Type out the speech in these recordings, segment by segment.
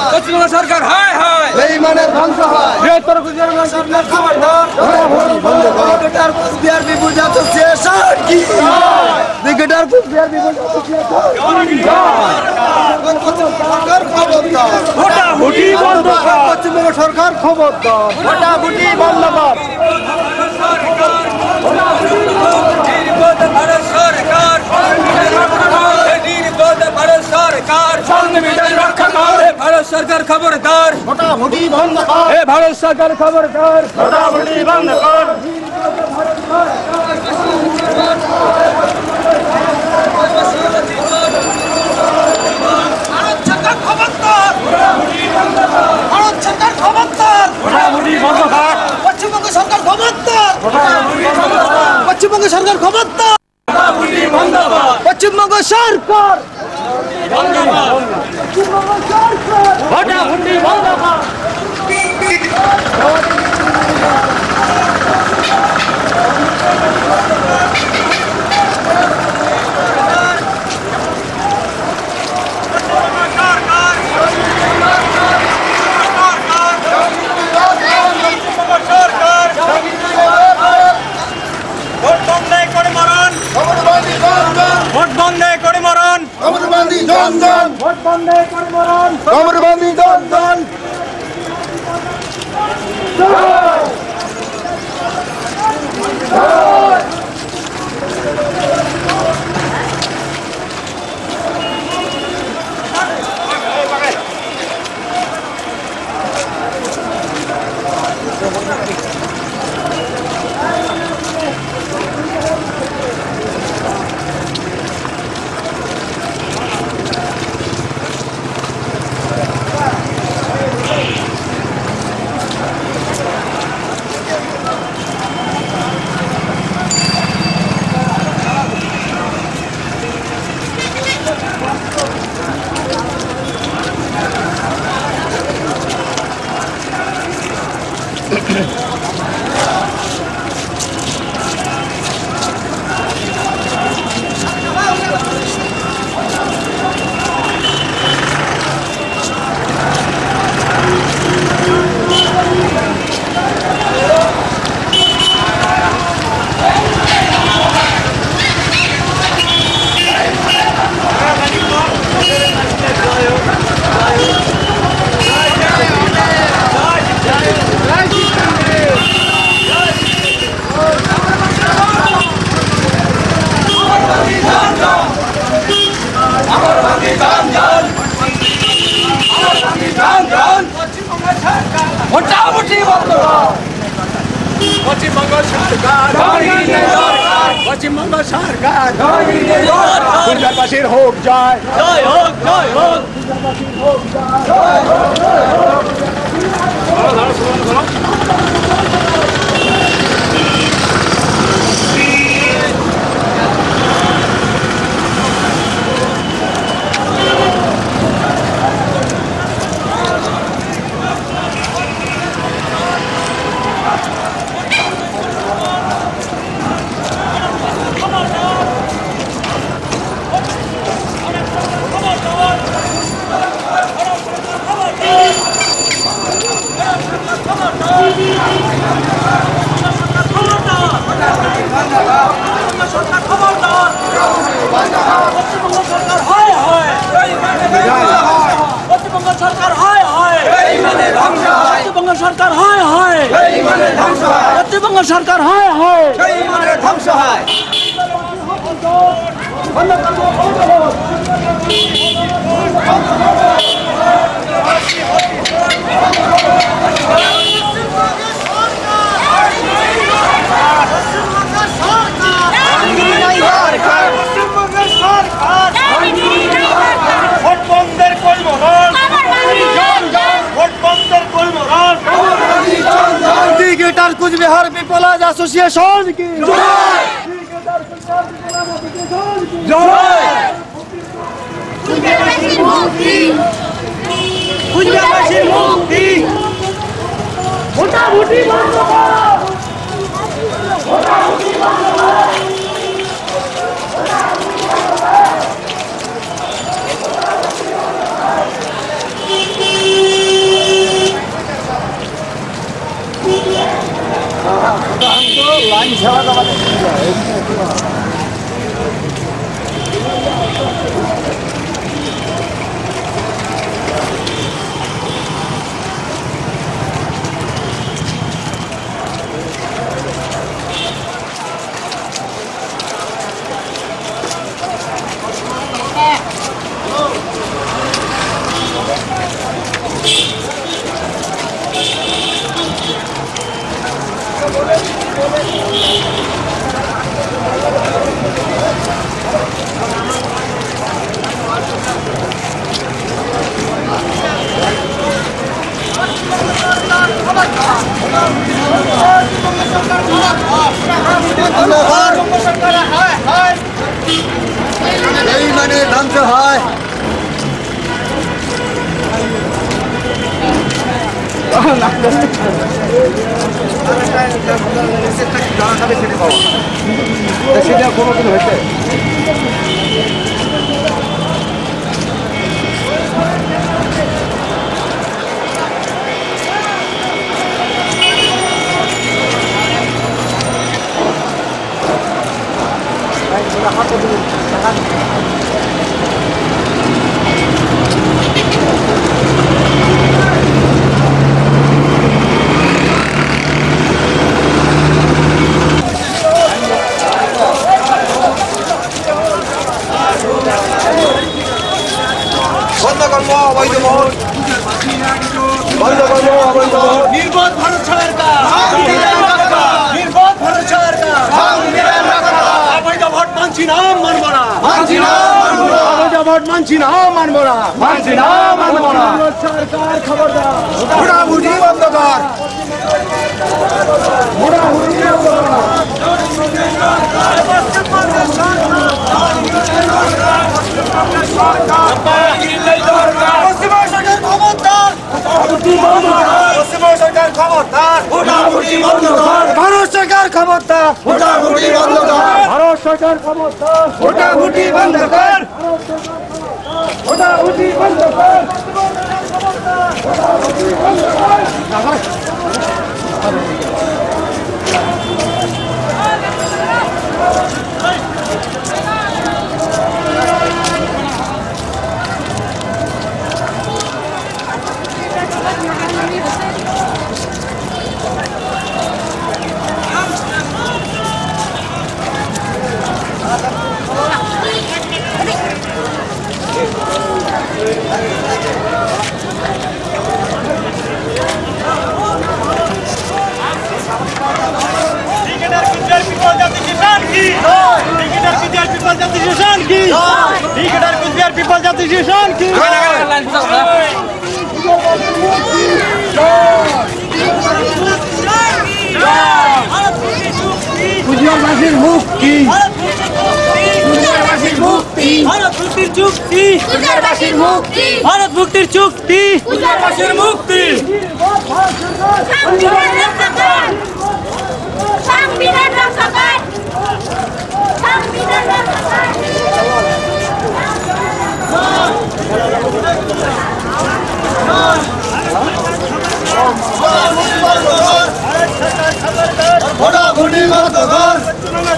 পশ্চিমবঙ্গ সরকার হায় হায় বেঈমানের ধ্বংস হয় বৃহত্তর গুজরাট সরকার খবরদার ক্রিকেটার কুচবিহার বিপুল অ্যাসোসিয়েশন কি ক্রিকেটার কুচবিহার বিপুল সরকার খবরদার ভোটাভুটি বন্ধ কর পশ্চিমবঙ্গ সরকার খবরদার ভোটাভুটি বন্ধ কর ভারত সরকার ভারত সরকার সংবিধান রক্ষা করে ভারত সরকার খবরদার ভোটাভুটি বন্ধ কর এ ভারত সরকার খবরদার ভোটাভুটি বন্ধ কর ভারত সরকার খবরদার ভারত সরকার খবরদার ভোটাভুটি বন্ধ কর পশ্চিমবঙ্গ সরকার খবরদার পশ্চিমবঙ্গ সরকার খবরদার পশ্চিমবঙ্গ সরকার ভোটাভুটি বন্ধ কর ভোট বন্ধে করে মরণ কমরবন্দি জনগণ ভোট বন্ধে করে মরণ কমরবন্দি জনগণ ভোটাভুটি বন্ধ কর পশ্চিমবঙ্গ সরকার পশ্চিমবঙ্গ সরকার গুজরাটবাসীর হোক জয় জয় হোক জয় হোক সরকার হয় হয় পশ্চিমবঙ্গ সরকার হয় হয় পশ্চিমবঙ্গ সরকার হয় হয় ধ্বংস হয় ভোট বন্ধের কর্মঘট অ্যাসোসিয়েশন কি ভোটাভুটি বন্ধ কর। লাইন ছাড়া এই মানে ধ্বংস হয়। সেটা কোনোদিন হয়েছে বন্ধ করবো অবৈধ ভোট, বন্ধ করবো অবৈধ ভোট। নির্বোধ ভারত সরকার, নির্বোধ ভারত সরকার, অবৈধ ভোট মানছি না, মানবো না, মানছি না, অবৈধ ভোট মানছি না, মানবো না, মানছি না, মানবো না। সরকার খবরদার, ভোটাভুটি বন্ধ কর, ভোটাভুটি বন্ধ কর। ভারত সরকার খবরদার, ভোটাভুটি বন্ধ কর, ভারত সরকার খবরদার, ভোটাভুটি বন্ধ কর, ভোটাভুটি বন্ধ কর, ভোটাভুটি বন্ধ কর। কুচবিহারবাসীর মুক্তি, কুচবিহারবাসীর মুক্তি, ভারত মুক্তির চুক্তি, কুচবিহারবাসীর মুক্তি, ভারত মুক্তির চুক্তি, কুচবিহারবাসীর মুক্তি। সংবিধান রক্ষা কর, সংবিধান রক্ষা কর, সংবিধান রক্ষা কর। ভোটাভুটি বন্ধ কর,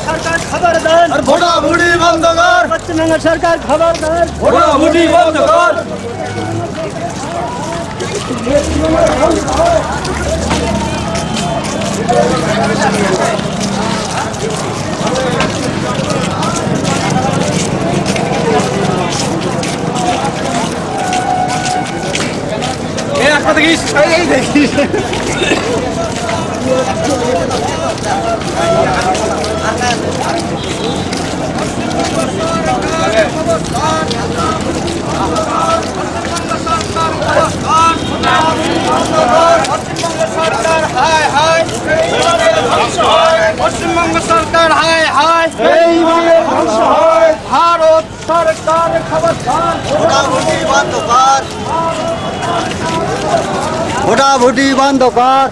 সরকার খবরদার, ভোটাভুটি বন্ধ কর, পশ্চিমবঙ্গ সরকার খবরদার, ভোটাভুটি বন্ধ কর। এই দেখিস সরকার হায় হায় ভোটাভুটি বন্ধ কর।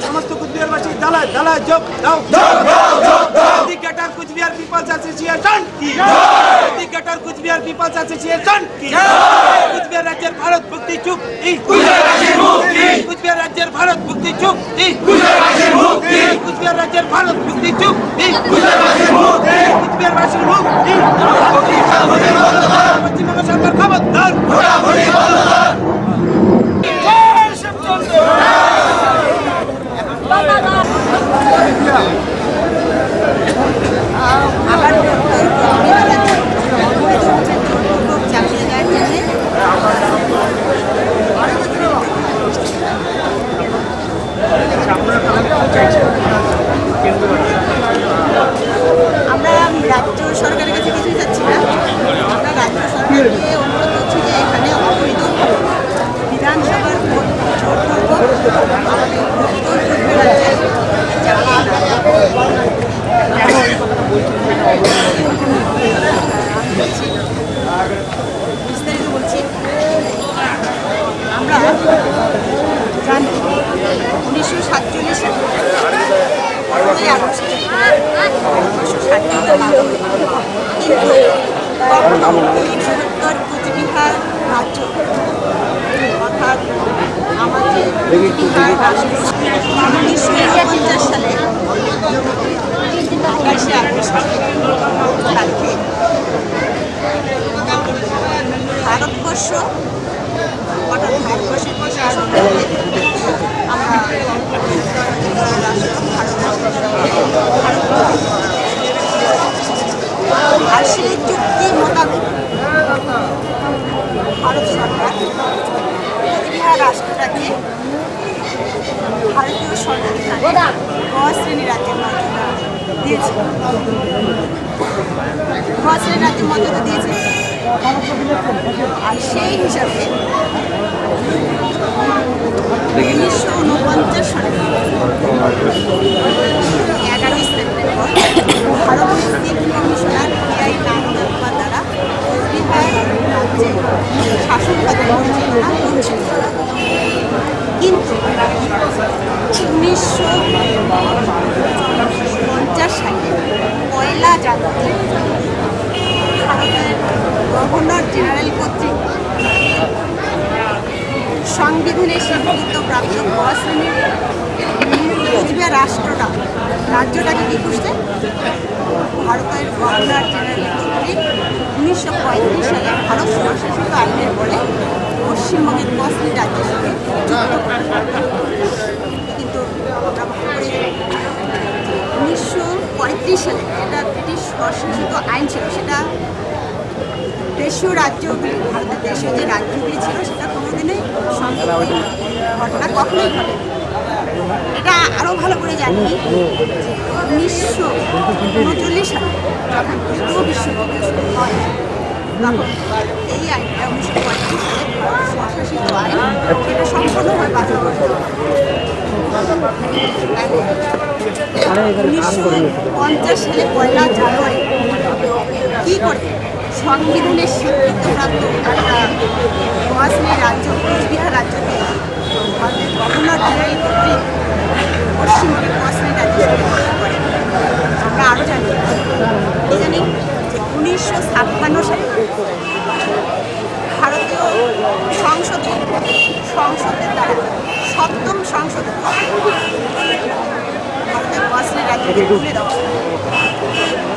समस्त कुचबिहारवासी दालाय दालाय जोग दाও एजुकेटर कुचबिहार पीपल्स एसोसिएशन की एजुकेटर कुचबिहार पीपल्स एसोसिएशन की कुचबिहार राज्य भारत मुक्ति चुक्ति कुचबिहार राज्य भारत मुक्ति चुक्ति कुचबिहार राज्य भारत मुक्ति चुक्ति कुचबिहारवासी मुक्ति पश्चिम बंग सरकार खबरदार আমরা রাজ্য সরকারের কাছে কিছু চাচ্ছি না, আমরা রাজ্য সরকারকে অনুরোধ করছি যে এখানে অবৈধ বিধানসভার ভোট করব আমাদের উত্তর পূর্ব রাজ্যে বিস্তারিত বলছি। আমরা জানি 1947 সালে 15ই আগস্ট 1960 কিন্তু বৃহত্তর কুচবিহার রাজ্য অর্থাৎ আমাদের কুচবিহার রাষ্ট্র 1949 সালে 28শে আগস্ট তারিখে ভারতবর্ষ অর্থাৎ ভারতবর্ষের প্রশাসন আমরা আর সেই চুক্তি মোতাবেক ভারত সরকার কুচবিহার রাষ্ট্রটাকে ভারতীয় সরকারি গ শ্রেণী রাজ্যের মর্যাদা দিয়েছে, গ শ্রেণী রাজ্যের মর্যাদা দিয়েছে। আর সেই হিসাবে 1949 সালে 11ই September Bharat state commissioner PI Nagarkar দ্বারা কুচবিহার রাজ্যে শাসন কাজের পরিচালনা করছিল। কিন্তু 1950 সালে 1 জানুয়ারি ভারতের গভর্নর জেনারেল কর্তৃক সংবিধানে স্বীকৃতপ্রাপ্ত গ শ্রেণীর কুচবিহার রাজ্যটাকে কি করছে ভারতের গভর্নর জেনারেল কর্তৃক 1935 সালে ভারত স্বশাসিত আইনের বলে গ পশ্চিমবঙ্গের কসলি রাজ্যের সঙ্গে যুক্ত করে। কিন্তু আমরা মনে করি 1935 সালে এটা ব্রিটিশ প্রশাসিত আইন ছিল, সেটা দেশীয় রাজ্যগুলি, ভারতের দেশীয় যে রাজ্যগুলি ছিল সেটা কোনোদিনই সংযুক্তি ঘটনা কখনোই ঘটে। এটা আরও ভালো করে জানি 1939 সালে যখন দ্বিতীয় বিশ্বযুদ্ধ শুরু হয় তখন এই আইনটা 1935 সালে স্বশাসিত আইন এটা সম্পূর্ণভাবে বাতিল করে দেওয়া হয়। 1950 সালে 1 জানুয়ারি কী করে সংবিধানের স্বীকৃতিপ্রাপ্ত একটা কাশ্মীর রাজ্য, কোচবিহার রাজ্যকে ভারতের গভর্নর জেনারেল কর্তৃক পশ্চিমবঙ্গের কাশ্মীর রাজ্য করে। আমরা আরও জানি যে 1956 সালে ভারতীয় সংসদের দ্বারা 7ম সংসদে ভারতের কাশ্মীর রাজ্যকে তুলে দেওয়া।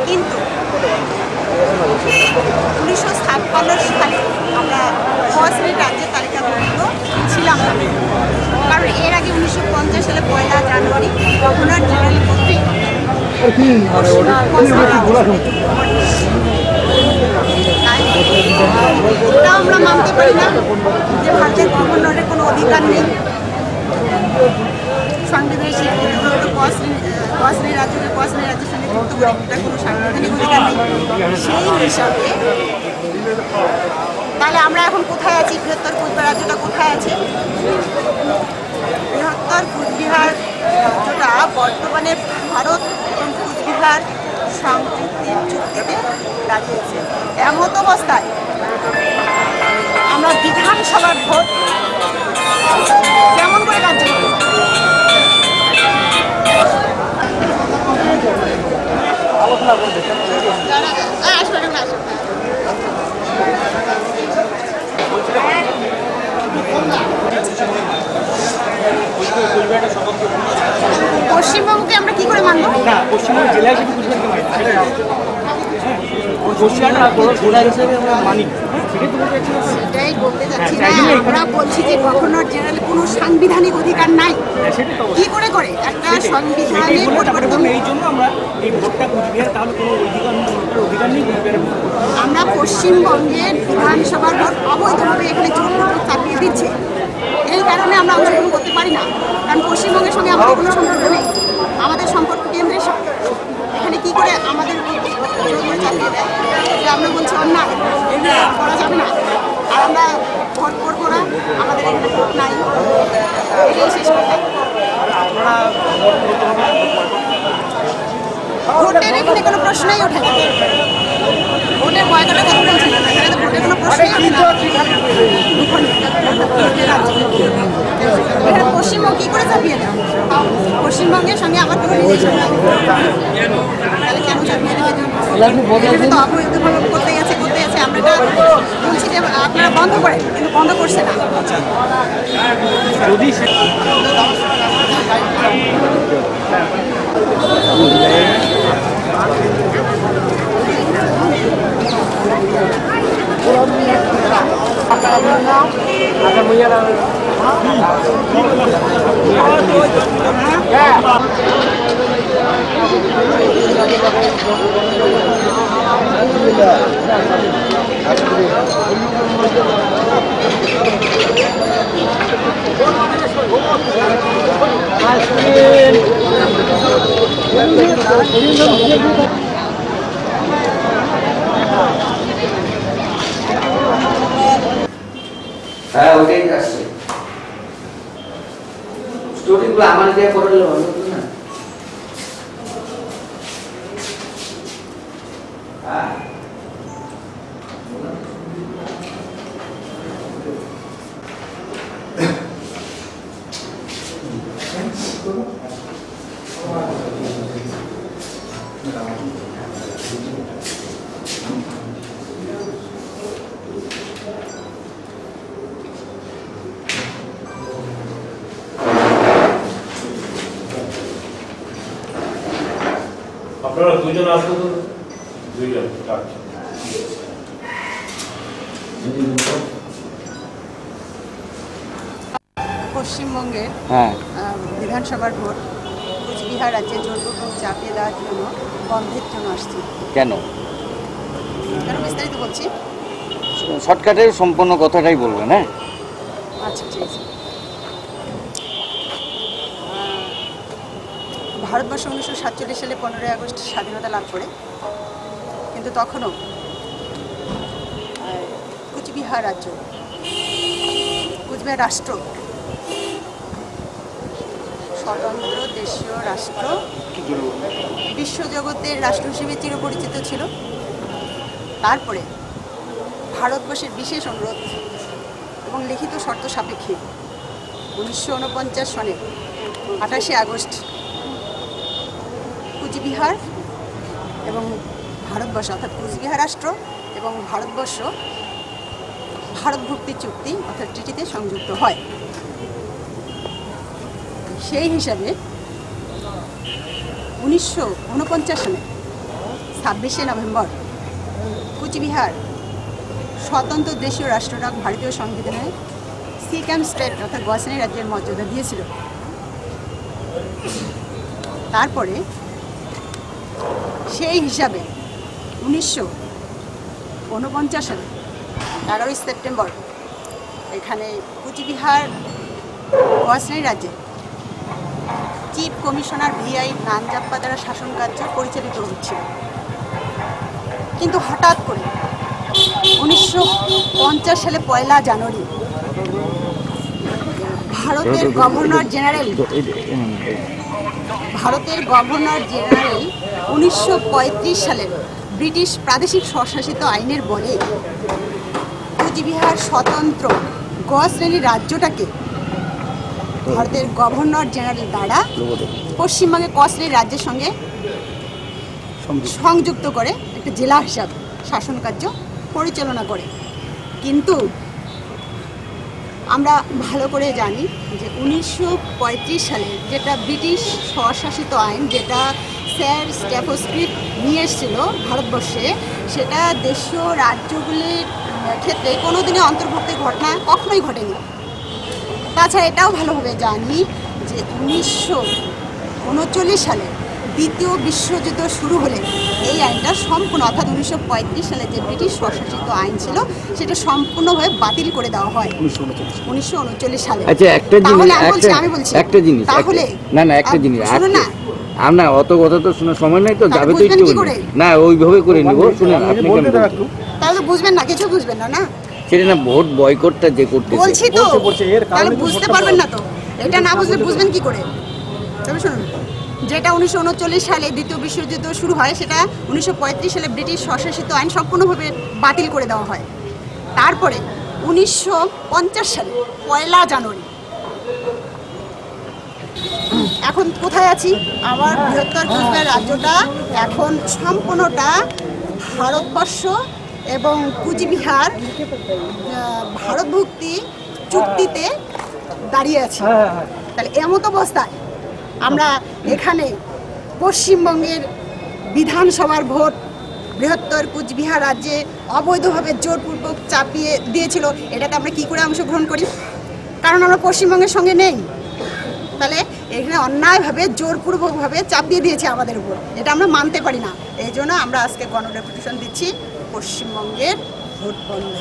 কিন্তু 1956 সালে আমরা কাশ্মীর রাজ্যের তালিকাভুক্ত ছিলাম না, কারণ এর আগে 1950 সালে 1 জানুয়ারি গভর্নর জেনারেল কর্তৃক এটা আমরা মানতে পারি না যে ভারতের গভর্নরের কোনো অধিকার নেই সংবিধানের স্বীকৃতিপ্রাপ্ত কাশ্মীর রাজ্যের সঙ্গে যুক্ত করে, এটা কোনো সাংবিধানিক অধিকার নেই। সেই হিসাবে তাহলে আমরা এখন কোথায় আছি? বৃহত্তর কুচবিহার রাজ্যটা কোথায় আছে? বৃহত্তর কুচবিহার রাজ্যটা বর্তমানে ভারত এবং কুচবিহার সংযুক্তির চুক্তিতে রাজি আছে। এমত অবস্থায় আমরা বিধানসভার ভোট কেমন করে কার্যকর করব? পশ্চিমবঙ্গকে আমরা কি করে মানব? পশ্চিমবঙ্গ জেলায় কিন্তু সেটাই বলতে যাচ্ছি না, আমরা বলছি যে গভর্নর জেনারেল কোনো সাংবিধানিক অধিকার নাই। কি করে একটা সংবিধানের পরিবর্তন? এই জন্য আমরা এই ভোটটা কুচবিহার, তাহলে কোনো অধিকার নেই কুচবিহারের। আমরা পশ্চিমবঙ্গের বিধানসভার ভোট অবৈধভাবে এখানে জোরপূর্বক চাপিয়ে দিচ্ছে, এই কারণে আমরা অংশগ্রহণ করতে পারি না। কারণ পশ্চিমবঙ্গের সঙ্গে আমাদের কোনো সম্পর্ক নেই, আমাদের সম্পর্ক কেন্দ্রের সঙ্গে। এখানে কি করে আমাদের চাপিয়ে দেয়, এটা আমরা বলছি অন্যায়, এগুলো করা যাবে না। আর আমরা ভোট করবো না, আমাদের এখানে ভোট নাই, এটাই শেষ কথা। ভোটের এখানে কোনো প্রশ্নই ওঠে না, ভোটের বয়কটের কথা বলছি না, এখানে তো ভোটের কোনো প্রশ্নই ওঠে না। এখানে পশ্চিমবঙ্গ কী করে চাপিয়ে দেয়? পশ্চিমবঙ্গের সঙ্গে আমার কোনো রিলেশন নেই, তাহলে কেন চাপিয়ে দেবে? তো অবৈধভাবে করতে গেছে। আমরা বলছি যে আপনারা বন্ধ করেন, কিন্তু বন্ধ করছে না। হ্যাঁ, ওটাই আসছে। স্টোরিগুলো আমার দিয়ে করলে ভালো হতো না? আপনারা দুজন আসতো তো? দুইজন, আচ্ছা। পশ্চিমবঙ্গের হ্যাঁ বিধানসভার ভোট কুচবিহার রাজ্যে জোরপূর্বক চাপিয়ে দেওয়ার জন্য বন্ধের জন্য আসছি। কেন? কেন বিস্তারিত বলছি। শর্টকাটে সম্পূর্ণ কথাটাই বলবেন। হ্যাঁ আচ্ছা ঠিক আছে। ভারতবর্ষ 1947 সালে 15ই আগস্ট স্বাধীনতা লাভ করে, কিন্তু তখনও কুচবিহার রাজ্য, কুচবিহার রাষ্ট্র স্বতন্ত্র দেশীয় রাষ্ট্র, বিশ্বজগতের রাষ্ট্র হিসেবে চিরপরিচিত ছিল। তারপরে ভারতবর্ষের বিশেষ অনুরোধ এবং লিখিত শর্ত সাপেক্ষে 1949 সনের 28শে আগস্ট কুচবিহার এবং ভারতবর্ষ অর্থাৎ কুচবিহার রাষ্ট্র এবং ভারতবর্ষ ভারতভুক্তি চুক্তি অর্থাৎ ট্রিটিতে সংযুক্ত হয়। সেই হিসাবে 1949 সালে 26শে নভেম্বর কুচবিহার স্বতন্ত্র দেশীয় রাষ্ট্রনাগ ভারতীয় সংবিধানে সিকিম স্টেট অর্থাৎ গোয়াসিনী রাজ্যের মর্যাদা দিয়েছিল। তারপরে সেই হিসাবে 1949 সালে 11ই সেপ্টেম্বর এখানে কুচবিহার গোয়াসিনী রাজ্যে চিফ কমিশনার ভিআই নানজাপ্পা দ্বারা শাসন কার্য পরিচালিত হচ্ছিল। কিন্তু হঠাৎ করে 1950 সালে 1 জানুয়ারি ভারতের গভর্নর জেনারেল 1935 সালের ব্রিটিশ প্রাদেশিক স্বশাসিত আইনের বলে কুচবিহার স্বতন্ত্র গ শ্রেণীর রাজ্যটাকে ভারতের গভর্নর জেনারেল দ্বারা পশ্চিমবঙ্গের ক শ্রেণীর রাজ্যের সঙ্গে সংযুক্ত করে একটা জেলা হিসাবে শাসন কার্য পরিচালনা করে। কিন্তু আমরা ভালো করে জানি যে 1935 সালে যেটা ব্রিটিশ স্বশাসিত আইন, যেটা স্যার স্ট্যাফোর্ড ক্লিফ নিয়ে এসেছিল ভারতবর্ষে, সেটা দেশীয় রাজ্যগুলির ক্ষেত্রে কোনোদিনই অন্তর্ভুক্তির ঘটনা কখনোই ঘটেনি। তাছাড়া এটাও ভালোভাবে জানি যে 1939 সালে দ্বিতীয় বিশ্বযুদ্ধ শুরু হলে এই আইনটা সম্পূর্ণ অর্থাৎ 1935 সালে যে ব্রিটিশ স্বশাসিত আইন ছিল সেটা সম্পূর্ণভাবে বাতিল করে দেওয়া হয় 1939 সালে। আচ্ছা একটা জিনিস তাহলে একটা জিনিস শুনুন না, আমরা অত কথা তো শোনার সময় নাই তো, যাবে তো একটু না ওইভাবে করে নিব। শুনেন আপনি তাহলে বুঝবেন না, কিছু বুঝবেন না। না সেটা না, ভোট বয়কটটা যে করতেছে বলছি তো, তাহলে বুঝতে পারবেন না তো, এটা না বুঝলে বুঝবেন কি করে? তবে শুনুন, যেটা 1939 সালে দ্বিতীয় বিশ্বযুদ্ধ শুরু হয় সেটা 1935 সালে ব্রিটিশ স্বশাসিত আইন সম্পূর্ণভাবে বাতিল করে দেওয়া হয়। তারপরে 1950 সালে 1 জানুয়ারি, এখন কোথায় আছি? আমার বৃহত্তর কুচবিহার রাজ্যটা এখন সম্পূর্ণটা ভারতবর্ষ এবং কুচবিহার ভারতভুক্তি চুক্তিতে দাঁড়িয়ে আছে। তাহলে এমত অবস্থায় আমরা এখানে পশ্চিমবঙ্গের বিধানসভার ভোট বৃহত্তর কুচবিহার রাজ্যে অবৈধভাবে জোরপূর্বক চাপিয়ে দিয়েছিল, এটাতে আমরা কি করে অংশগ্রহণ করি? কারণ আমরা পশ্চিমবঙ্গের সঙ্গে নেই। তাহলে এখানে অন্যায়ভাবে জোরপূর্বকভাবে চাপিয়ে দিয়েছে আমাদের উপর, এটা আমরা মানতে পারি না। এই জন্য আমরা আজকে গণডেপুটেশন দিচ্ছি পশ্চিমবঙ্গের ভোট বন্ধ।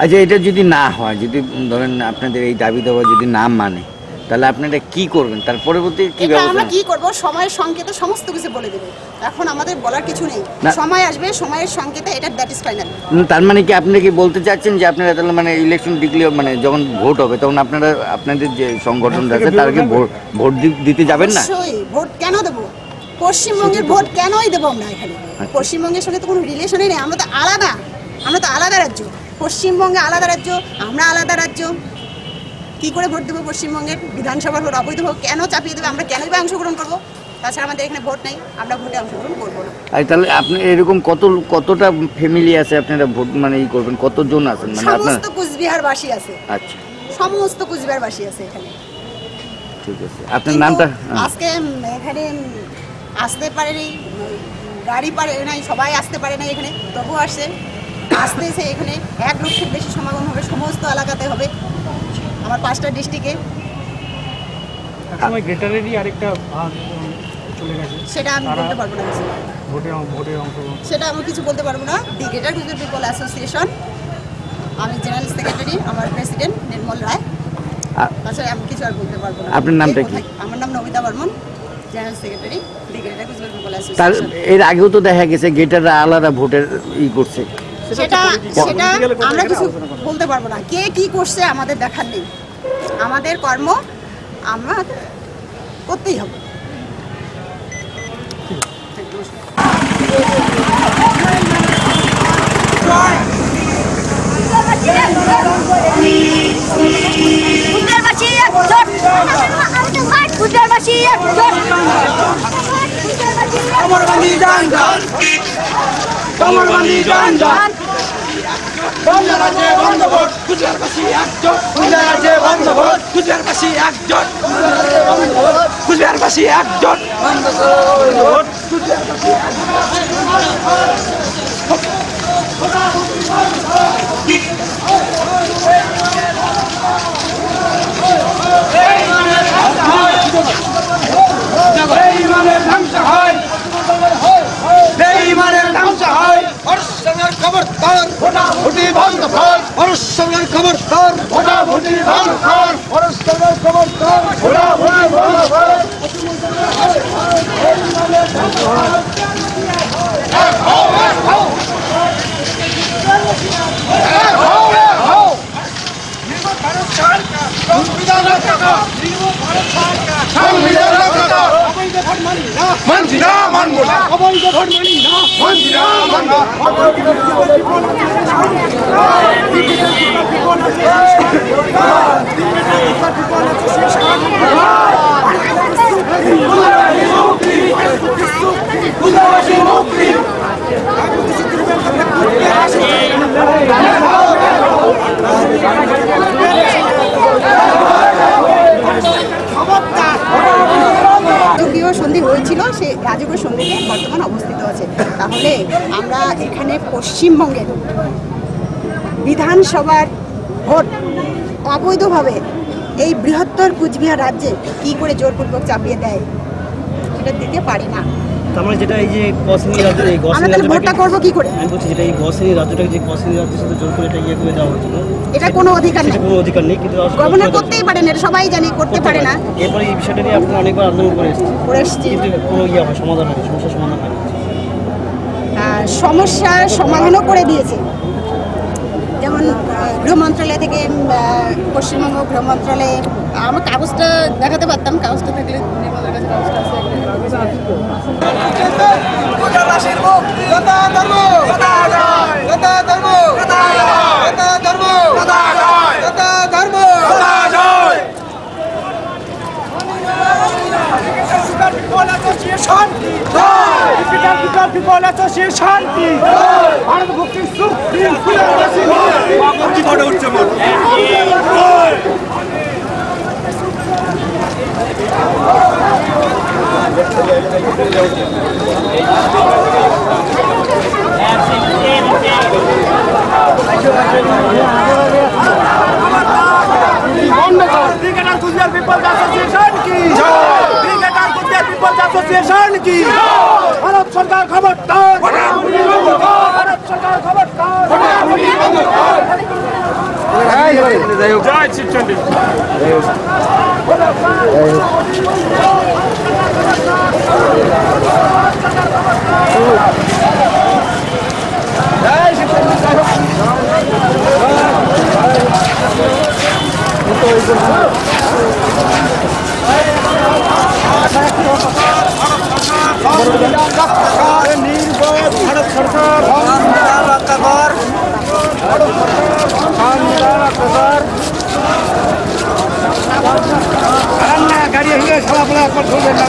আচ্ছা এটা যদি না হয়, যদি ধরেন আপনাদের এই দাবি দেওয়া যদি না মানে, তাহলে আপনারা কি করবেন? তার পরবর্তী কি ব্যবস্থা? আমরা কি করব? সময়ের সংকেতে সমস্ত কিছু বলে দেবে, এখন আমাদের বলার কিছু নেই। সময় আসবে, সময়ের সংকেতে, এটা দ্যাট ইজ ফাইনাল। তার মানে কি আপনি কি বলতে চাচ্ছেন যে আপনারা তাহলে মানে ইলেকশন ডিক্লেয়ার মানে যখন ভোট হবে তখন আপনারা আপনাদের যে সংগঠন আছে তাদেরকে ভোট দিতে যাবেন না? অবশ্যই ভোট কেন দেবো? পশ্চিমবঙ্গের ভোট কেনই দেবো আমরা এখানে? পশ্চিমবঙ্গের সঙ্গে তো কোনো রিলেশনই নেই, আমরা তো আলাদা রাজ্য। পশ্চিমবঙ্গে আলাদা রাজ্য, আমরা আলাদা রাজ্য। কি করে ভোট দেবো? পশ্চিমবঙ্গের বিধানসভার ভোট অবৈধ হোক কেন চাপিয়ে দেবে? আমরা কেনই বা অংশগ্রহণ করবো? তাছাড়া আমাদের এখানে ভোট নেই, আমরা ভোটে অংশগ্রহণ করবো না। তাহলে আপনি এরকম কতটা ফ্যামিলি আছে আপনারা ভোট মানে ই করবেন? কতজন আছেন? মানে সমস্ত কুচবিহারবাসী আছে। আচ্ছা, সমস্ত কুচবিহারবাসী আছে এখানে। ঠিক আছে, আপনার নামটা? আজকে এখানে আসতে পারেনি, গাড়ি পারে নাই, সবাই আসতে পারে না এখানে, তবুও আসতেছে। এখানে 1 লক্ষের বেশি সমাগম হবে, সমস্ত এলাকাতে হবে। আমার 5টা ডিস্ট্রিক্টে। একসময় গ্রেটারেরই আরেকটা ভাগ চলে গেছে, সেটা আমি বলতে পারবো না, ভোটে অংশগ্রহণ। সেটা আমি কিছু বলতে পারবো না। দি গ্রেটার গুজরাট পিপল অ্যাসোসিয়েশন, আমি জেনারেল সেক্রেটারি, আমার প্রেসিডেন্ট নির্মল রায়। তাছাড়া আমি কিছু আর বলতে পারবো না। আপনার নামটা কি? আমার নাম নমিতা বর্মন, জেনারেল সেক্রেটারি, দি গ্রেটার গুজরাট পিপল তার অ্যাসোসিয়েশন। এর আগেও তো দেখা গেছে গেটাররা আলাদা ভোটের করছে। সেটা আমরা কিছু বলতে পারবো না। কে কি করছে আমাদের দেখার নেই। আমাদের কর্ম আমরা করতেই হবে। কুচবিহারবাসী একজোট, বেঈমানের ধ্বংস হয়, বেঈমানের ধ্বংস হয়। অরসনের খবরদার, ভোটাভুটি বন্ধ কর। অরসনের খবরদার, ভোটাভুটি বন্ধ কর। অরসনের খবরদার, ভোটাভুটি বন্ধ কর। মানছি না, মানবো না, অবৈধ ভোট মানি না, মানছি না, মানবো। রাজকীয় সন্ধি হয়েছিল, সেই রাজকীয় সন্ধিতে বর্তমান অবস্থিত আছে। তাহলে আমরা এখানে পশ্চিমবঙ্গের বিধানসভার ভোট অবৈধভাবে এই বৃহত্তর কুচবিহার রাজ্যে কি করে জোরপূর্বক চাপিয়ে দেয়, এটা দিতে পারি না। আমরা যেটা এই যে কসনি রাজ্য, এই আমরা তাহলে ভোটটা করবো কি করে? আমি বলছি যেটা এই কসনি রাজ্যটাকে, যে কসনি রাজ্যের সাথে জোর করে এটা ইয়ে করে দেওয়া হয়েছিল, এটা কোনো অধিকার নেই, কোনো অধিকার নেই। কিন্তু গভর্নর করতেই পারেন, এটা সবাই জানি, করতে পারে না। এরপরে এই বিষয়টা নিয়ে আপনারা অনেকবার আন্দোলন করে এসেছি, কিন্তু কোনো ইয়ে হয়, সমাধান হয়, সমস্যার সমাধান হয়। সমস্যার সমাধানও করে দিয়েছে। যেমন গৃহ মন্ত্রণালয় থেকে, পশ্চিমবঙ্গ গৃহ মন্ত্রণালয়ে, আমার কাগজটা দেখাতে পারতাম, কাগজটা থাকলে নির্মলের কাছে কাগজটা আছে। ভারত সরকার খবরদার, ভারত সরকার খবরদার। জয় শিবচন্ডী। গাড়ি হিলে সবাই করবেন না।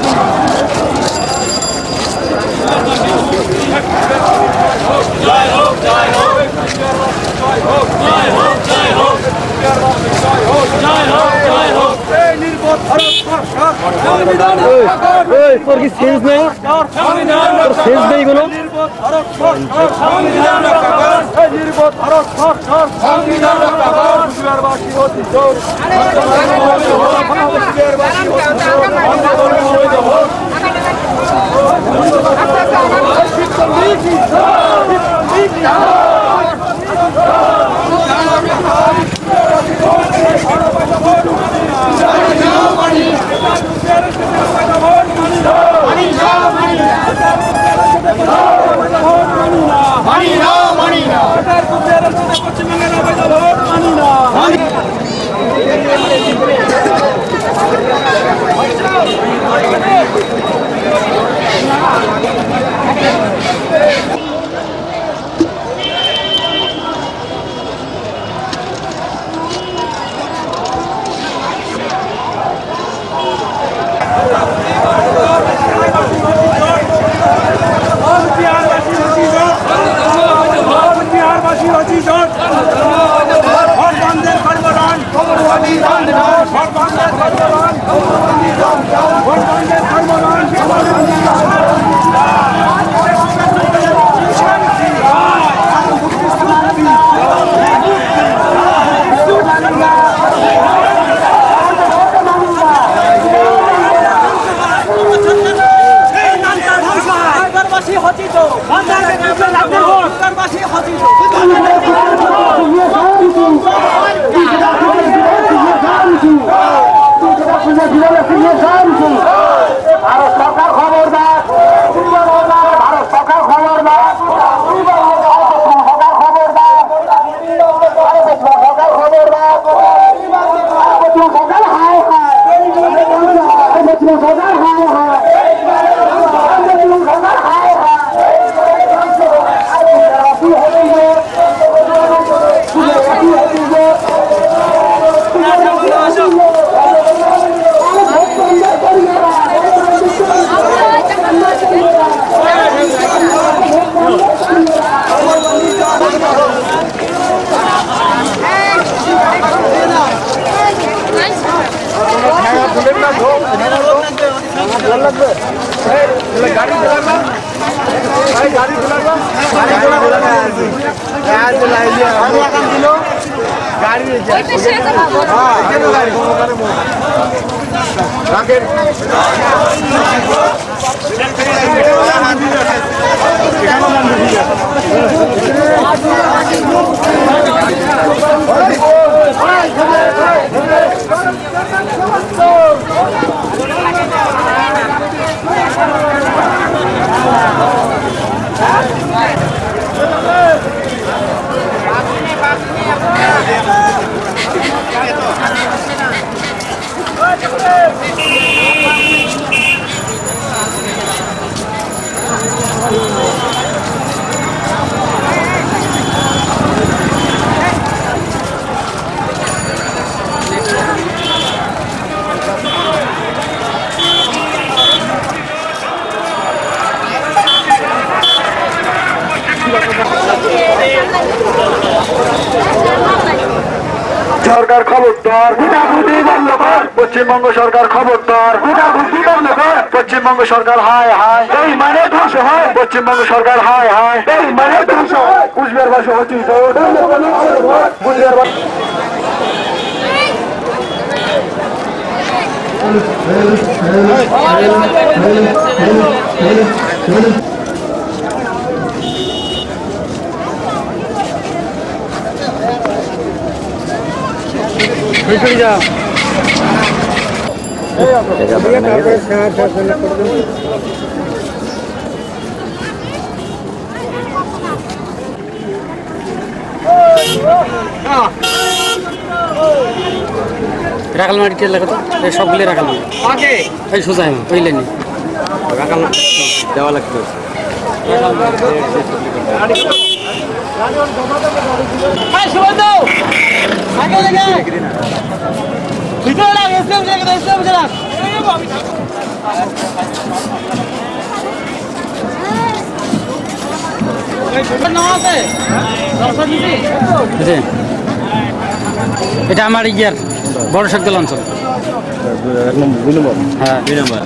জয় হোক, জয় হোক, জয় হোক, জয় হোক, জয় হোক, জয় হোক, জয় হোক, জয় হোক। এই নির্বোধ ভারত সরকার তোর কি সেন্স নেই, সেন্স নেই কোনো? সরকার খবরদার, পশ্চিমবঙ্গ সরকার খবরদার, পশ্চিমবঙ্গ সরকার হায় হায়, এই মানে ধ্বংস হয়, পশ্চিমবঙ্গ সরকার হায় হায়, এই মানে ধ্বংস হয়, কুচবিহার বাসী অচিত, কুচবিহার বাসী রাখাল মাটি লাগা তো সবগুলি রাখাল মাটি এই সোজা ওইলে নি রাখাল দেওয়া লাগবে এটা আমার ইয়ার বড় শক্তি অঞ্চল, হ্যাঁ 2 নম্বর।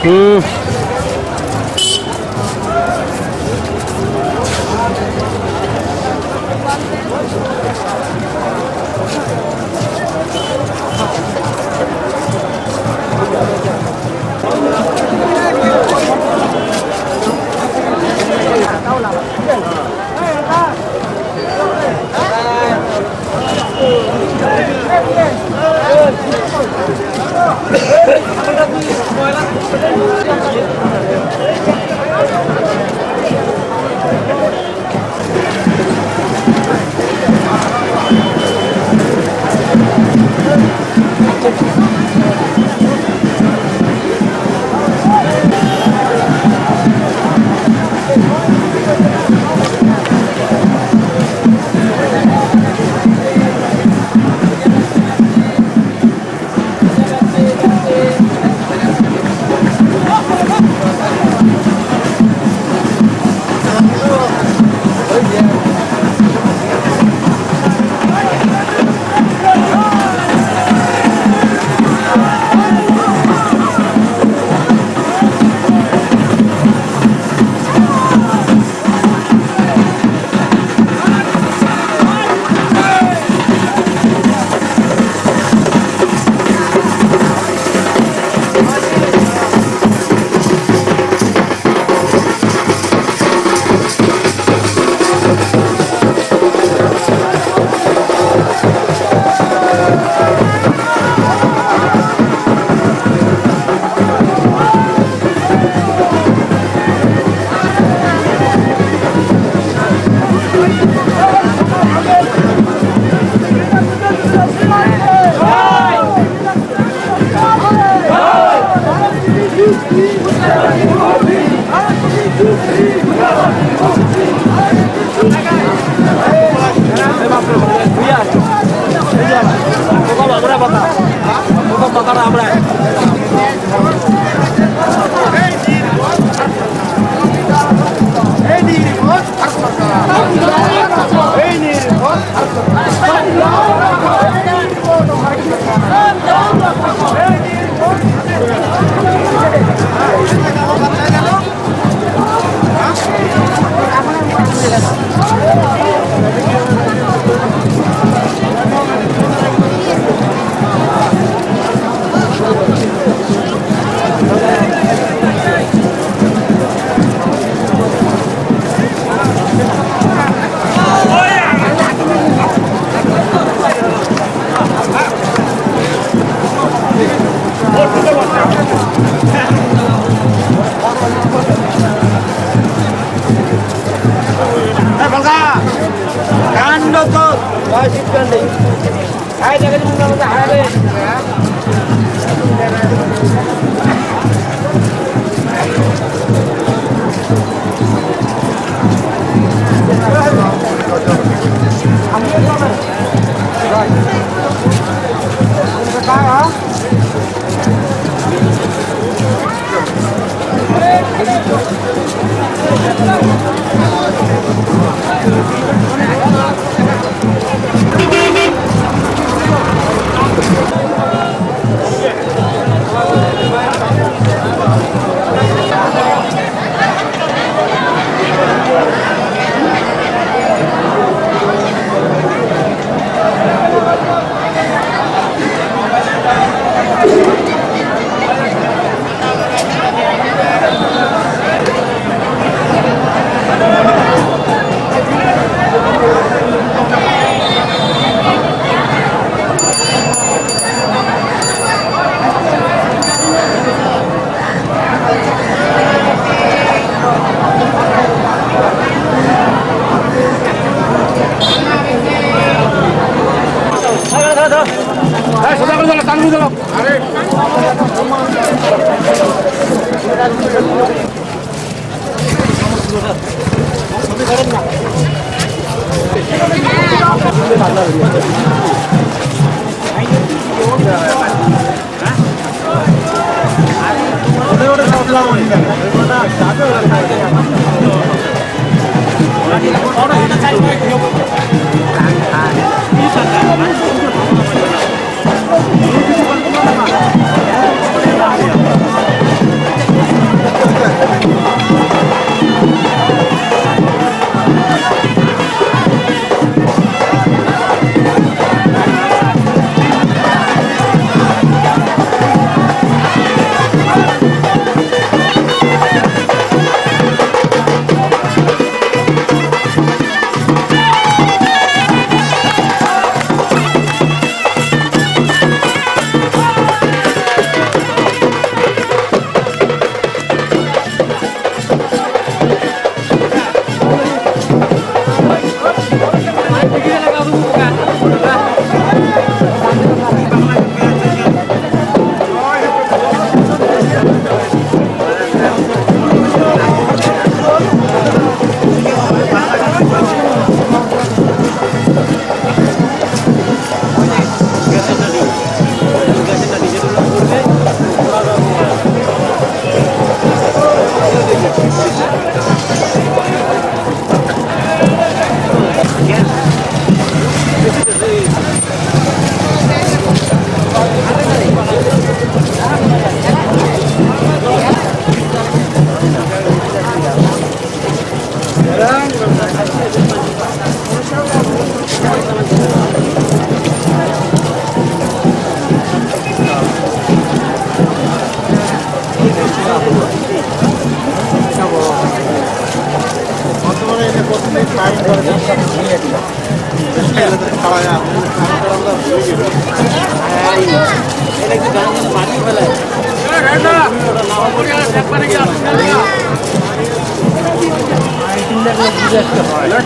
Hey!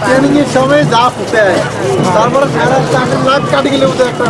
ট্রেনিং এর সময় যা ফুটে তারপরে লাভ কাটি গেলে ওদের একটা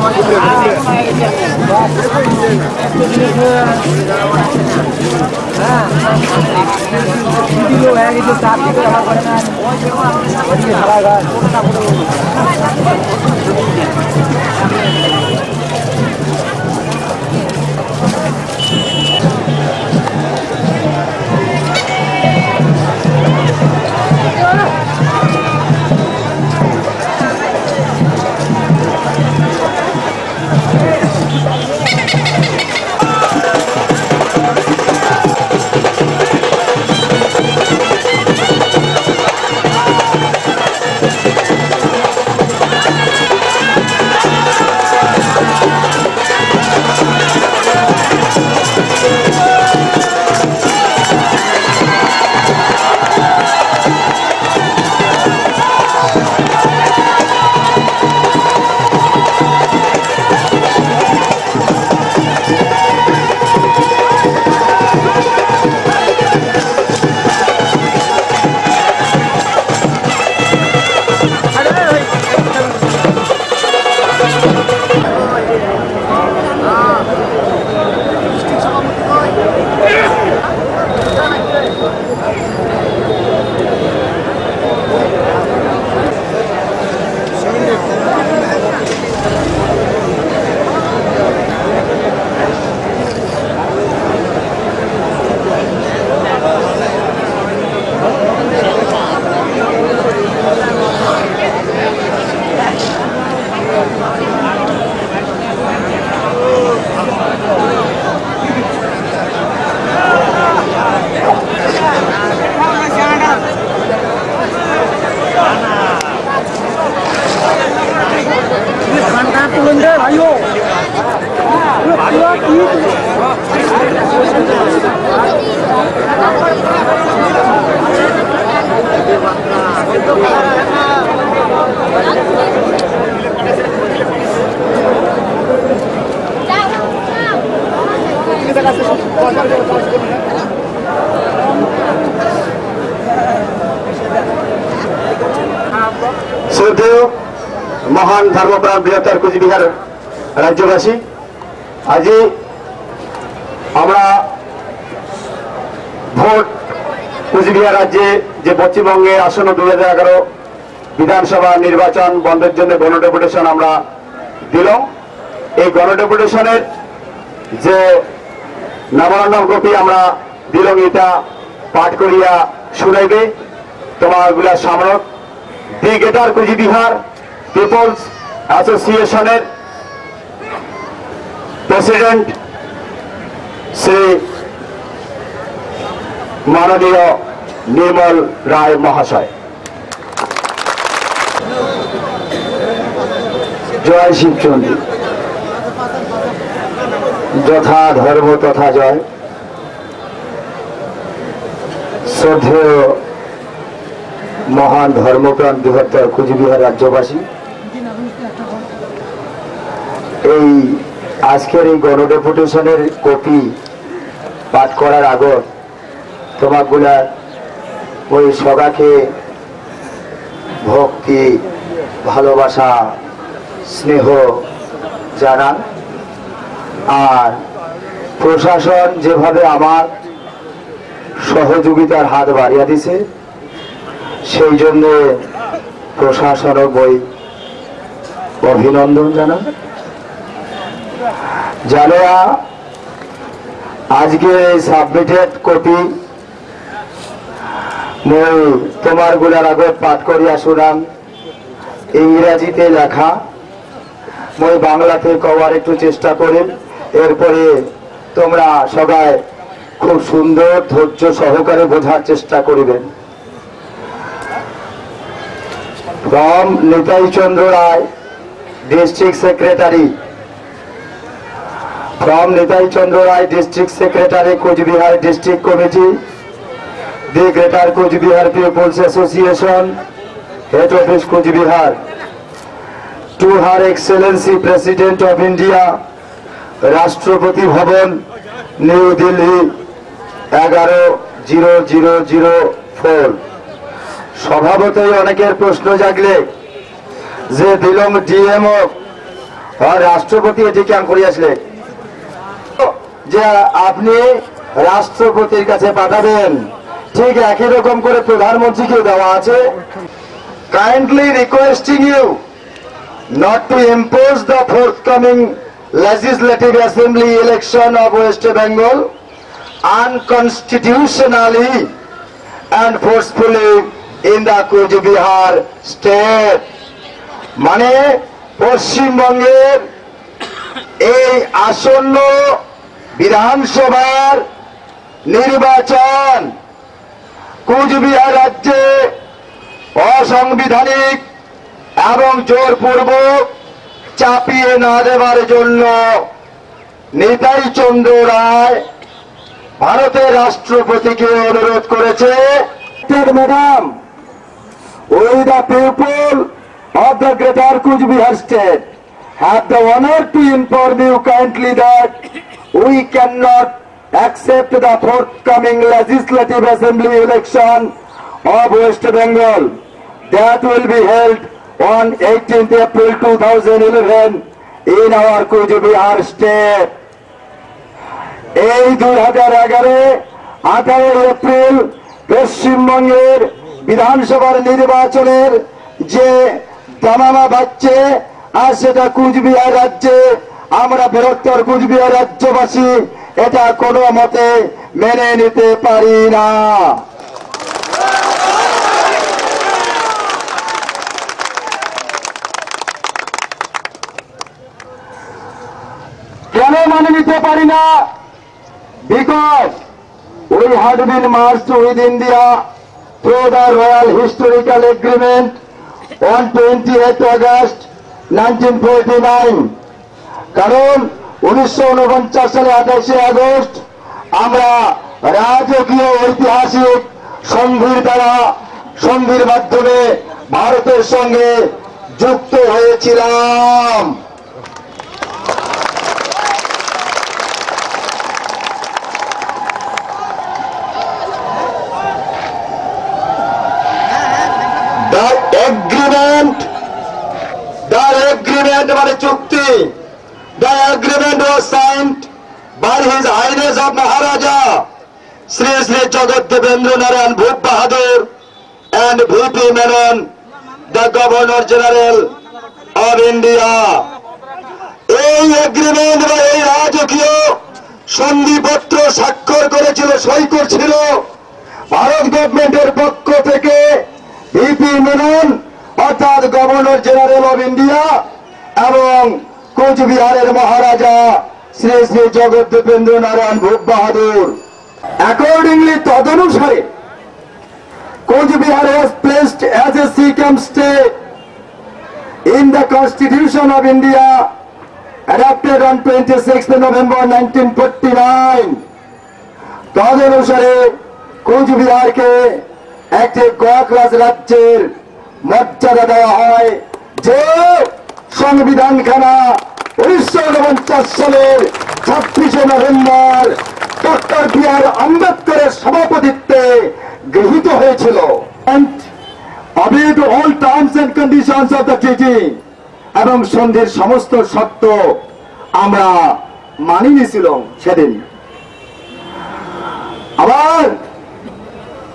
শ্রদ্ধেয় মহান ধর্মপ্রাণ বৃহত্তর কুচবিহার রাজ্যবাসী, আজি আমরা ভোট কুচবিহার রাজ্যে যে পশ্চিমবঙ্গে আসন্ন 2011 বিধানসভা নির্বাচন বন্ধের জন্য গণডেপুটেশন আমরা দিলাম। এই গণডেপুটেশনের যে মেমোরান্ডাম কপি আমরা দিলাম, এটা পাঠ করিয়া শুনাইবে তোমাগুলা সামরক দি গ্রেটার কুচবিহার পিপলস অ্যাসোসিয়েশনের প্রেসিডেন্ট শ্রী মাননীয় নির্মল রায় মহাশয়। জয় শিবচন্ডী। যথা ধর্ম তথা জয়। শ্রদ্ধেয় মহান ধর্মপ্রাণ বৃহত্তর কুচবিহার রাজ্যবাসী, এই আজকের এই গণডেপুটেশনের কপি পাঠ করার আগত তোমাগুলা ওই সগাকে ভক্তি, ভালোবাসা, স্নেহ জানান। আর প্রশাসন যেভাবে আমার সহযোগিতার হাত বাড়িয়ে দিছে, সেই জন্য প্রশাসনও বই অভিনন্দন জানান। জানেয়া আজকে সাবমিটেড কপি মই তোমার গুলার আগত পাঠ করিয়া শুনাম। ইংরেজিতে লেখা, মই বাংলাতে কওয়ার একটু চেষ্টা করি, এরপরে তোমরা সবাই খুব সুন্দর ধৈর্য সহকারে বোঝার চেষ্টা করিবেন। From Nitai Chandra Rai, District Secretary. From Nitai Chandra Rai, District Secretary, Coach Bihar District Committee, the Greater Coach Bihar People's Association, Head Office Coach Bihar, to Her Excellency President of India, Rashtrapati Bhavan, New Delhi, 11-0004. স্বভাবতই অনেকের প্রশ্ন জাগলে যে দিলং DMO আর রাষ্ট্রপতি এটি কেন করিয়াছিলেন, যে আপনি রাষ্ট্রপতির কাছে পাঠাবেন, ঠিক একই রকম করে প্রধানমন্ত্রীকেও দেওয়া আছে। Kindly requesting you not to impose the forthcoming legislative assembly election of West Bengal unconstitutionally and forcefully in the Coach Bihar state. মানে পশ্চিমবঙ্গের এই আসন্ন বিধানসভার নির্বাচন কুচবিহার রাজ্যে অসাংবিধানিক এবং জোরপূর্বক চাপিয়ে না দেওয়ার জন্য নিতাই চন্দ্র রায় ভারতের রাষ্ট্রপতিকে অনুরোধ করেছে। Madam, we the people of the Greater Coach Bihar state have the honor to inform you kindly that we cannot accept the forthcoming legislative assembly election of West Bengal that will be held on 18th April 2011 in our Coach Bihar state. এই 2011 April পশ্চিমবঙ্গের বিধানসভার নির্বাচনের যে দামামা বাজছে, আর সেটা কুচবিহার রাজ্যে আমরা বৃহত্তর কুচবিহার রাজ্যবাসী এটা কোনো মতে মেনে নিতে পারি না। কেন মানে নিতে পারি না? Because we had been merged with India through the Royal Historical Agreement on 28th August 1949. কারণ 1949 সালে 28শে আগস্ট আমরা রাজকীয় ঐতিহাসিক সন্ধির মাধ্যমে ভারতের সঙ্গে যুক্ত হয়েছিলাম। agreement মানে চুক্তি। The agreement was signed by His Highness of Maharaja Sri Sri Jagat Devendra Narayan Bhup Bahadur and VP Menon, the Governor General of India. এই এগ্রিমেন্ট বা এই রাজকীয় সন্ধিপত্র স্বাক্ষর করেছিল, সই করছিল ভারত গভর্নমেন্টের পক্ষ থেকে ভিপি মেনন অর্থাৎ গভর্নর জেনারেল অব ইন্ডিয়া এবং কোচবিহারের মহারাজা শ্রী শ্রী জগৎ দেবেন্দ্র নারায়ণ ভূপ বাহাদুর। অ্যাকর্ডিংলি তদনুসারে Cooch Behar was placed as a SECAM state in the Constitution of India adopted on 26th November 1949. তদনুসারে কোচবিহারকে একটি গ ক্লাস রাজ্যের মর্যাদা দেওয়া হয়, যে সংবিধানখানা 1949 সালের 26শে নভেম্বর ডক্টর বি আর আম্বেদকরের সভাপতিত্বে গৃহীত হয়েছিল। Obey to all terms and conditions of the treaty এবং সন্ধির সমস্ত শর্ত আমরা মানি নিয়েছিলাম সেদিন। আবার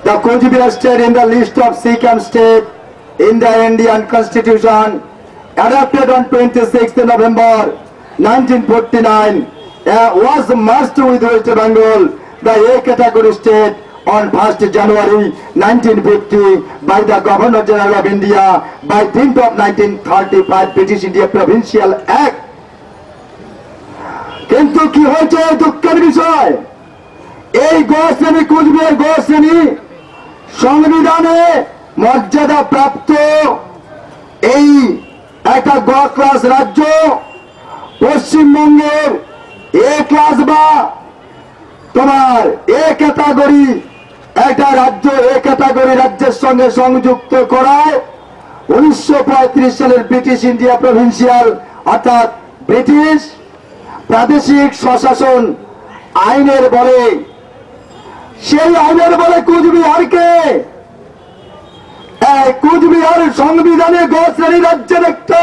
the Coachbihar state in the list of SECAM state in the Indian Constitution adopted on 26th November 1949 was merged with West Bengal, the A category state, on 1st January 1950 by the Governor General of India by dint of 1935 British India Provincial Act. কিন্তু কি হয়েছে দুঃখের বিষয়, এই গ শ্রেণী কোচবিহার গ শ্রেণী সংবিধানে মর্যাদা প্রাপ্ত এই একটা গ ক্লাস রাজ্য পশ্চিমবঙ্গের এ ক্লাস বা তোমার এ ক্যাটাগরি একটা রাজ্য এ ক্যাটাগরি রাজ্যের সঙ্গে সংযুক্ত করায় 1935 সালের ব্রিটিশ ইন্ডিয়া প্রভিন্সিয়াল অর্থাৎ ব্রিটিশ প্রাদেশিক স্বশাসন আইনের বলে, সেই আইনের বলে কোচবিহারকে কোচবিহার সংবিধানে গ শ্রেণী রাজ্যের একটা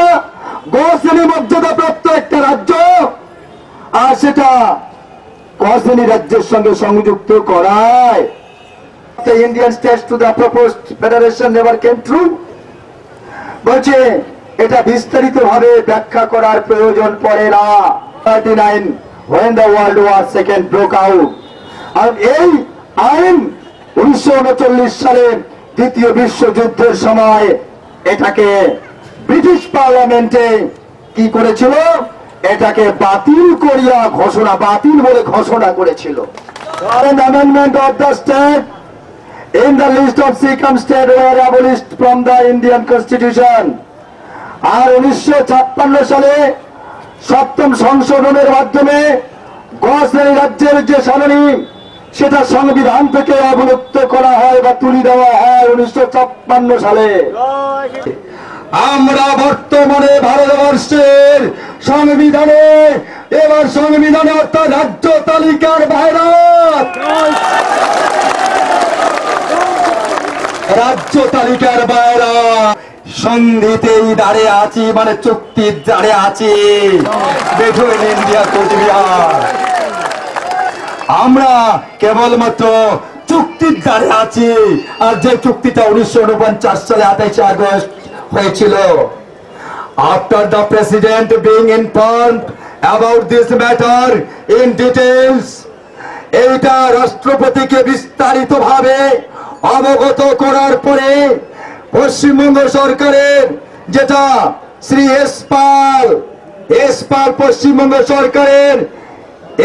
গ শ্রেণী মর্যাদা প্রাপ্ত একটা রাজ্য, আর সেটা ক শ্রেণী রাজ্যের সঙ্গে সংযুক্ত করায় the Indian states to the proposed federation never came true। বলছে এটা বিস্তারিত ভাবে ব্যাখ্যা করার প্রয়োজন পড়ে না। 39 when the World War II broke out, আর এই আইন 1939 সালে দ্বিতীয় বিশ্বযুদ্ধের সময় এটাকে ব্রিটিশ পার্লামেন্টে কি করেছিল, এটাকে বাতিল করিয়া ঘোষণা বাতিল বলে ঘোষণা করেছিল। Amendment of the state in the list of SECAM state were abolished from the Indian Constitution। আর 1956 সালে সপ্তম সংশোধনের মাধ্যমে গ শ্রেণী রাজ্যের যে সারণী সেটা সংবিধান থেকে অবলুপ্ত করা হয় বা তুলে দেওয়া হয় 1956 সালে। আমরা বর্তমানে ভারতবর্ষের সংবিধানে এবার সংবিধানে অর্থাৎ রাজ্য তালিকার বাইরে রাজ্য তালিকার বাইরে সন্ধিতেই দাঁড়িয়ে আছি, মানে চুক্তির দাঁড়িয়ে আছি বিটুইন ইন্ডিয়া কোচবিহার। আমরা কেবলমাত্র চুক্তির দাঁড়িয়ে আছি, আর যে চুক্তিটা 1949 সালে 28 আগস্ট হয়েছিল। After the president being informed about this matter in details, এইটা রাষ্ট্রপতিকে বিস্তারিত ভাবে অবগত করার পরে পশ্চিমবঙ্গ সরকারের যেটা শ্রী এসপাল পশ্চিমবঙ্গ সরকারের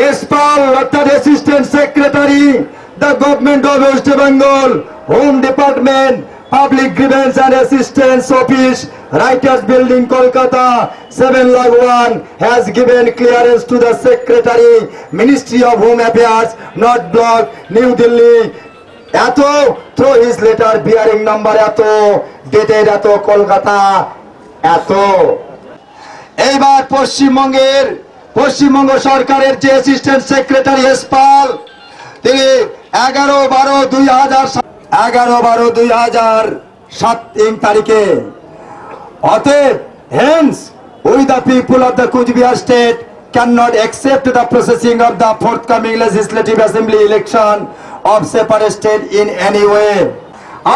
এসপাল অর্থাৎ assistant secretary the government of West Bengal home department public grievance and assistance office Writers' Building Kolkata 7/1 has given clearance to the secretary ministry of home affairs north block new delhi এত through his letter bearing number এত dated এত কলকাতা এত। এইবার পশ্চিমবঙ্গ সরকারের যে assistant secretary এসপাল তিনি 11/12/2007 তারিখে অতএব Haynes We the people of the Cooch Behar state cannot accept the processing of the forthcoming legislative assembly election of separate state in any way.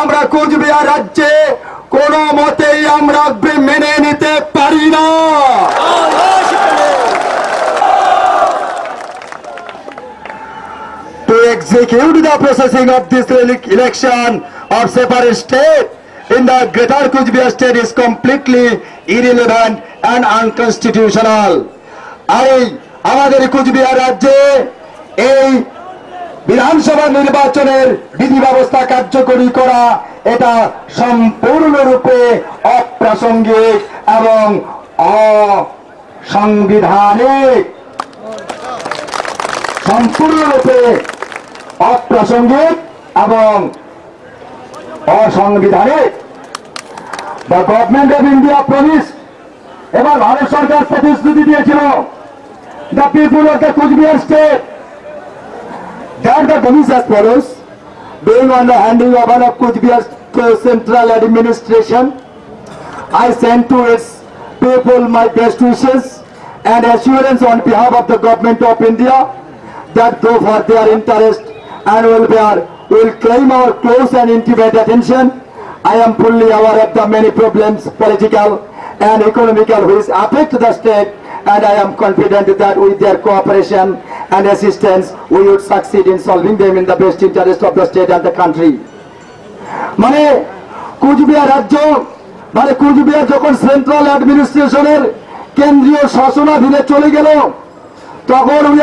আমরা কুচবিহার রাজ্যে কোনো মতেই আমরা মেনে নিতে পারি না। To execute the processing of this election of separate state in the greater Cooch Behar state is completely irrelevant and unconstitutional. আর আমাদের কুচবিহার রাজ্যে এই বিধানসভা নির্বাচনের বিধি ব্যবস্থা কার্যকরী করা এটা সম্পূর্ণরূপে অপ্রাসঙ্গিক এবং অসাংবিধানিক, সম্পূর্ণরূপে অপ্রাসঙ্গিক এবং অসাংবিধানিক। The government of India promised, এবার ভারত সরকার প্রতিশ্রুতি দিয়েছিল, the people of the Cooch Behar state, that the promise as follows: being on the handing over of Cooch Behar central administration, I send to its people my best wishes and assurance on behalf of the government of India that though for their interest and welfare will claim our close and intimate attention. I am fully aware of the many problems, political and economical, which affect the state, and I am confident that with their cooperation and assistance we would succeed in solving them in the best interest of the state and the country. মানে কুচবিহার রাজ্য, মানে কুচবিহার যখন central অ্যাডমিনিস্ট্রেশনের কেন্দ্রীয় শাসনাধীনে চলে গেল, তখন উনি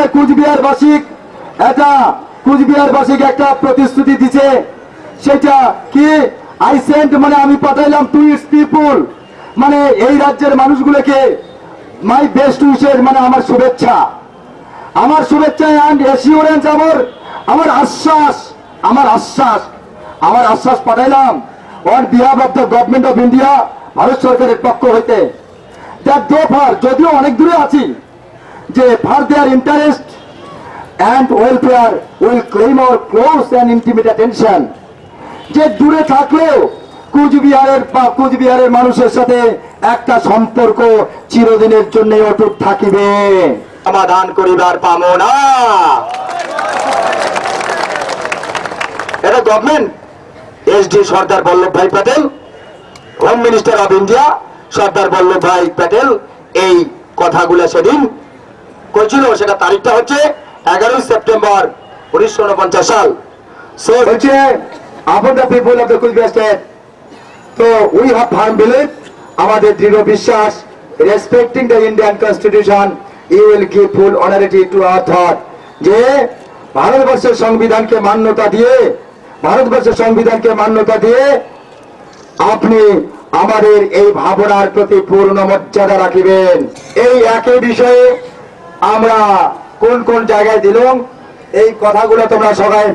কুচবিহারবাসীকে একটা প্রতিশ্রুতি দিছে। সেটা কি? আই সেন্ট, মানে আমি পাঠাইলাম টু ইটস পিপল, মানে এই রাজ্যের মানুষগুলোকে মাই বেস্ট উইশেস, মানে আমার শুভেচ্ছা অ্যান্ড অ্যাসিওরেন্স, আমার আশ্বাস পাঠাইলাম on behalf of the government of India, Bharat সরকারের পক্ষ হইতে, দ্যাট দো ফার, যদিও অনেক দূরে আছি, যে for their interest and welfare will claim our close and intimate attention. যে দূরে থাকলেও কুচবিহারের মানুষের সাথে একটা সম্পর্ক চিরদিনের জন্য অটুট থাকিবে, সমাধান করিবার পাবো না। এটা government SD Sardar Vallabhbhai Patel, home minister of India Sardar Vallabhbhai Patel এই কথাগুলো সেদিন কইছিল। সেটা তারিখটা হচ্ছে 11 সেপ্টেম্বর 1949 সাল। So বলছে upon the people of the Cooch Behar state, so we have firm belief, আমাদের দৃঢ় বিশ্বাস, respecting the Indian constitution, you will give full honorary to our thought, যে ভারতবর্ষের সংবিধানকে মান্যতা দিয়ে আপনি আমাদের এই ভাবনার প্রতি পূর্ণ মর্যাদা রাখিবেন। এই একই বিষয়ে আমরা কোন কোন জায়গায় দিলাম, এই কথাগুলো তোমরা সবাই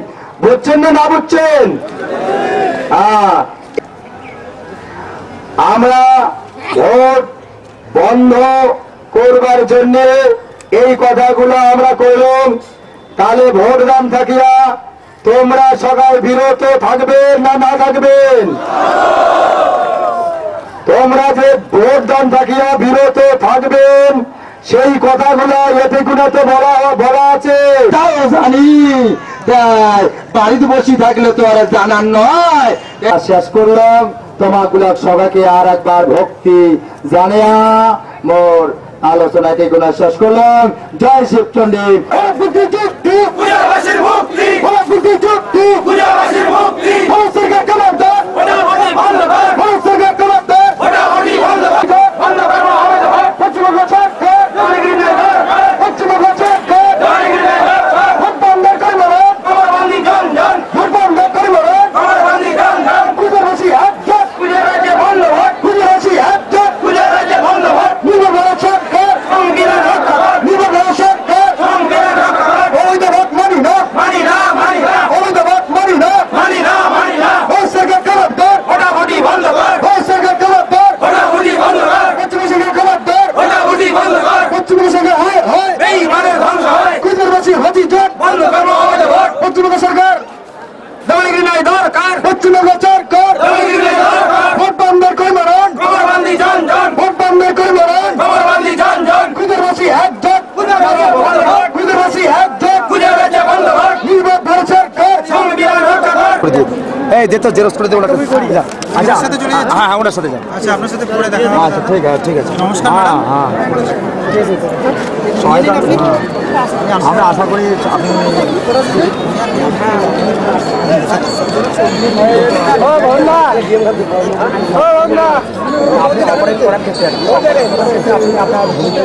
বুঝছেন না বুঝছেন? আমরা ভোট বন্ধ করবার জন্য এই কথাগুলো আমরা কইলাম। তাহলে ভোট দান থাকিয়া তোমরা সবাই বিরত থাকবেন না থাকবেন? তোমরা যে ভোট দান থাকিয়া বিরত থাকবেন সেই কথাগুলো এতে গুণাতে বলা আছে, তাও জানি, বাড়িতে বসে থাকলে তো আর জানার নয়। শেষ করলাম, তোমাগুলা সবাইকে আর একবার ভক্তি জানিয়া মোর আলোচনাকে গুণা শেষ করলাম। জয় শিবচন্ডী। বন্ধ করে দিয়ে দিই। এই যে তো জেরক্স করে দেবো আচ্ছা হ্যাঁ হ্যাঁ ওনার সাথে যান আচ্ছা আপনার সাথে পরে দেখা আচ্ছা ঠিক আছে নমস্কার হ্যাঁ ম্যাডাম। হ্যাঁ সহায়তা আমরা আশা করি আপনি আপনি অপারেট করার ক্ষেত্রে আর কি, আপনি আপনার ভূমিকা